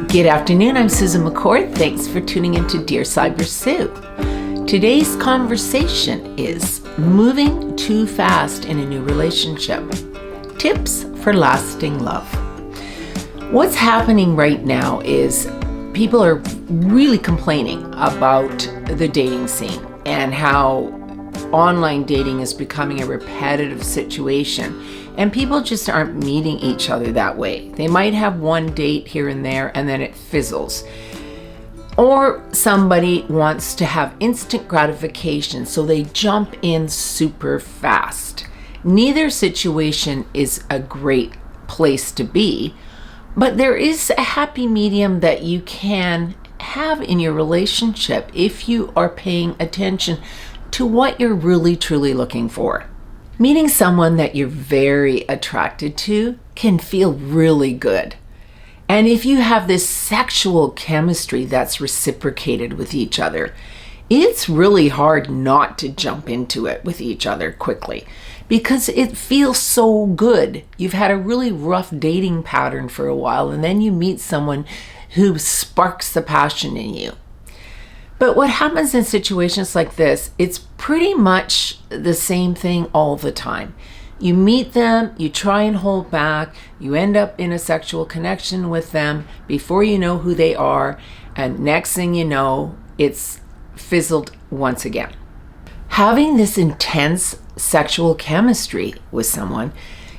Good afternoon, I'm Susan McCord. Thanks for tuning into Dear Sybersue. Today's conversation is moving too fast in a new relationship. Tips for lasting love. What's happening right now is people are really complaining about the dating scene and how online dating is becoming a repetitive situation. And people just aren't meeting each other that way. They might have one date here and there and then it fizzles. Or somebody wants to have instant gratification, so they jump in super fast. Neither situation is a great place to be, but there is a happy medium that you can have in your relationship if you are paying attention to what you're really truly looking for. Meeting someone that you're very attracted to can feel really good. And if you have this sexual chemistry that's reciprocated with each other, it's really hard not to jump into it with each other quickly because it feels so good. You've had a really rough dating pattern for a while, and then you meet someone who sparks the passion in you. But what happens in situations like this, it's pretty much the same thing all the time. You meet them, you try and hold back, you end up in a sexual connection with them before you know who they are, and next thing you know, it's fizzled once again. Having this intense sexual chemistry with someone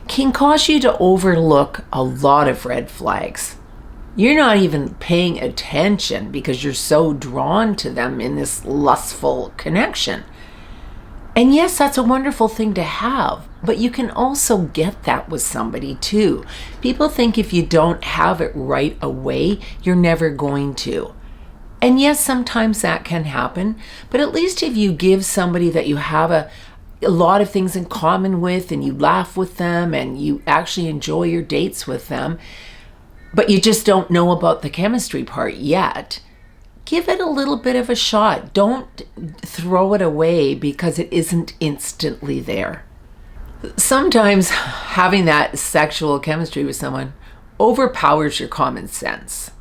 can cause you to overlook a lot of red flags. You're not even paying attention because you're so drawn to them in this lustful connection. And yes, that's a wonderful thing to have, but you can also get that with somebody too. People think if you don't have it right away, you're never going to. And yes, sometimes that can happen, but at least if you give somebody that you have a lot of things in common with, and you laugh with them, and you actually enjoy your dates with them, but you just don't know about the chemistry part yet, give it a little bit of a shot. Don't throw it away because it isn't instantly there. Sometimes having that sexual chemistry with someone overpowers your common sense.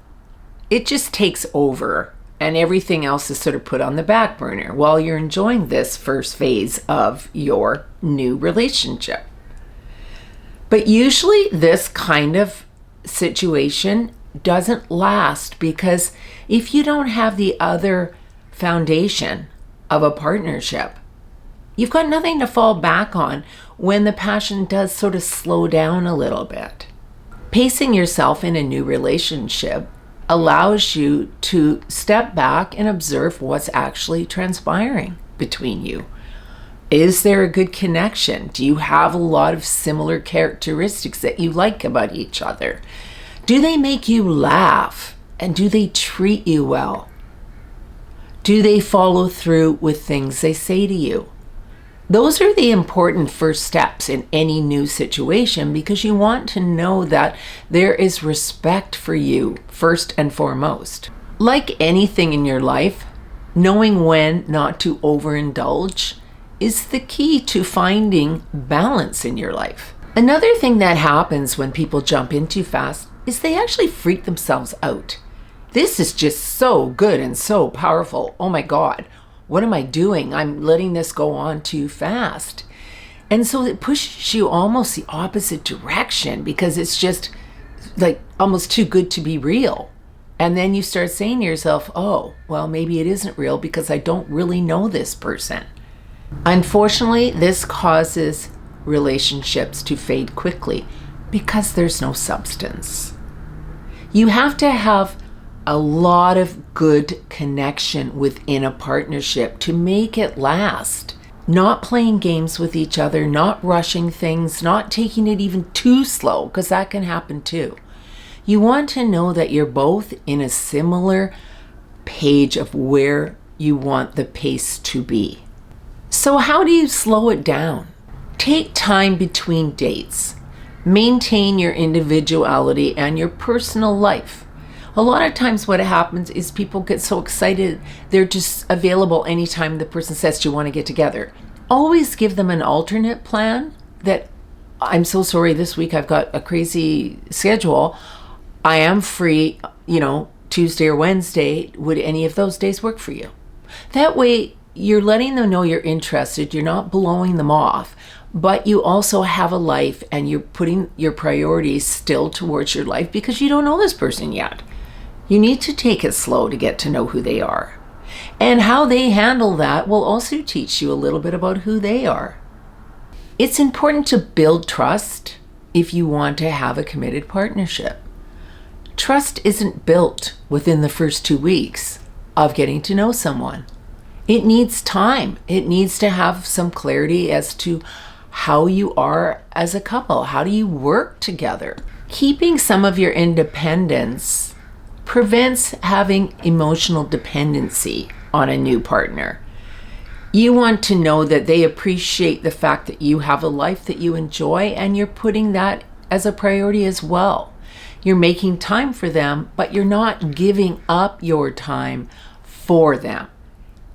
It just takes over, and everything else is sort of put on the back burner while you're enjoying this first phase of your new relationship. But usually this kind of situation doesn't last, because if you don't have the other foundation of a partnership, you've got nothing to fall back on when the passion does sort of slow down a little bit. Pacing yourself in a new relationship allows you to step back and observe what's actually transpiring between you. Is there a good connection? Do you have a lot of similar characteristics that you like about each other? Do they make you laugh? And do they treat you well? Do they follow through with things they say to you? Those are the important first steps in any new situation, because you want to know that there is respect for you first and foremost. Like anything in your life, knowing when not to overindulge is the key to finding balance in your life. Another thing that happens when people jump in too fast is they actually freak themselves out. This is just so good and so powerful. Oh my God, what am I doing? I'm letting this go on too fast. And so it pushes you almost the opposite direction, because it's just like almost too good to be real. And then you start saying to yourself, oh, well, maybe it isn't real because I don't really know this person. Unfortunately, this causes relationships to fade quickly because there's no substance. You have to have a lot of good connection within a partnership to make it last. Not playing games with each other, not rushing things, not taking it even too slow, because that can happen too. You want to know that you're both in a similar page of where you want the pace to be. So how do you slow it down? Take time between dates. Maintain your individuality and your personal life. A lot of times what happens is people get so excited, they're just available anytime the person says, do you want to get together? Always give them an alternate plan that, I'm so sorry, this week I've got a crazy schedule. I am free, Tuesday or Wednesday. Would any of those days work for you? That way, you're letting them know you're interested. You're not blowing them off, but you also have a life and you're putting your priorities still towards your life because you don't know this person yet. You need to take it slow to get to know who they are. And how they handle that will also teach you a little bit about who they are. It's important to build trust if you want to have a committed partnership. Trust isn't built within the first 2 weeks of getting to know someone. It needs time. It needs to have some clarity as to how you are as a couple. How do you work together? Keeping some of your independence prevents having emotional dependency on a new partner. You want to know that they appreciate the fact that you have a life that you enjoy and you're putting that as a priority as well. You're making time for them, but you're not giving up your time for them.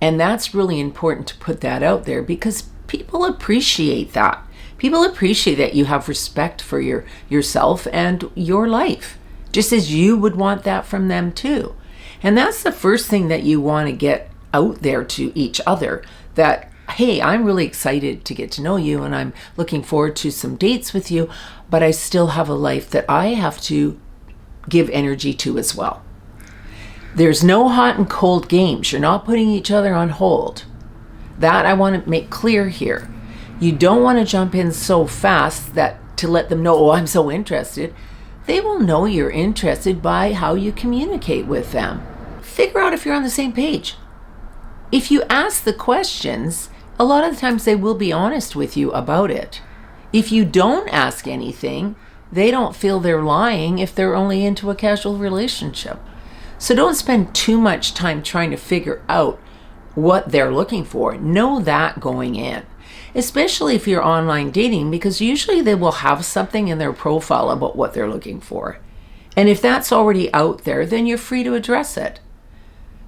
And that's really important to put that out there because people appreciate that. People appreciate that you have respect for yourself and your life, just as you would want that from them too. And that's the first thing that you want to get out there to each other, that, hey, I'm really excited to get to know you and I'm looking forward to some dates with you, but I still have a life that I have to give energy to as well. There's no hot and cold games. You're not putting each other on hold. That I want to make clear here. You don't want to jump in so fast that to let them know, oh, I'm so interested. They will know you're interested by how you communicate with them. Figure out if you're on the same page. If you ask the questions, a lot of the times they will be honest with you about it. If you don't ask anything, they don't feel they're lying if they're only into a casual relationship. So don't spend too much time trying to figure out what they're looking for. Know that going in, especially if you're online dating, because usually they will have something in their profile about what they're looking for. And if that's already out there, then you're free to address it.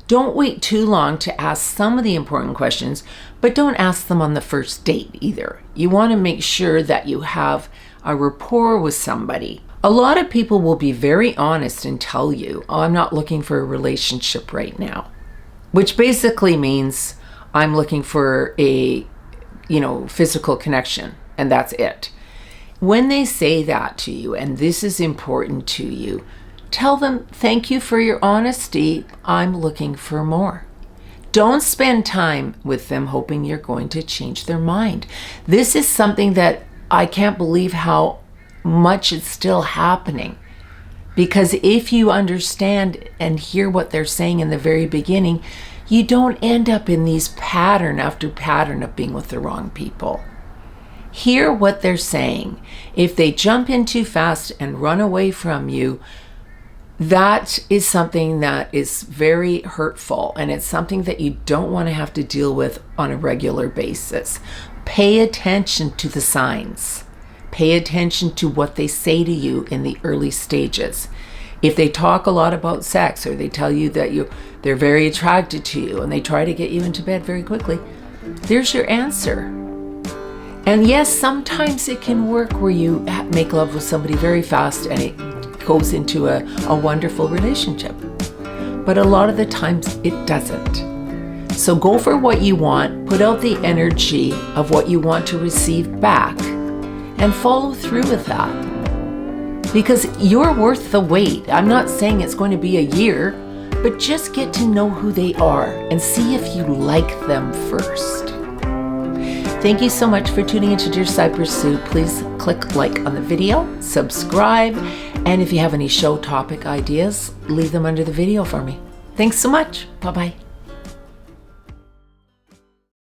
Don't wait too long to ask some of the important questions, but don't ask them on the first date either. You want to make sure that you have a rapport with somebody. A lot of people will be very honest and tell you, oh, I'm not looking for a relationship right now, which basically means I'm looking for a, physical connection, and that's it. When they say that to you, and this is important to you, tell them, thank you for your honesty. I'm looking for more. Don't spend time with them hoping you're going to change their mind. This is something that I can't believe how much it's still happening. Because if you understand and hear what they're saying in the very beginning, you don't end up in these pattern after pattern of being with the wrong people. Hear what they're saying. If they jump in too fast and run away from you, that is something that is very hurtful, and it's something that you don't want to have to deal with on a regular basis. Pay attention to the signs. Pay attention to what they say to you in the early stages. If they talk a lot about sex, or they tell you that they're very attracted to you and they try to get you into bed very quickly, there's your answer. And yes, sometimes it can work where you make love with somebody very fast and it goes into a wonderful relationship. But a lot of the times it doesn't. So go for what you want, put out the energy of what you want to receive back, and follow through with that. Because you're worth the wait. I'm not saying it's going to be a year, but just get to know who they are and see if you like them first. Thank you so much for tuning into Dear Sybersue. Please click like on the video, subscribe, and if you have any show topic ideas, leave them under the video for me. Thanks so much. Bye-bye.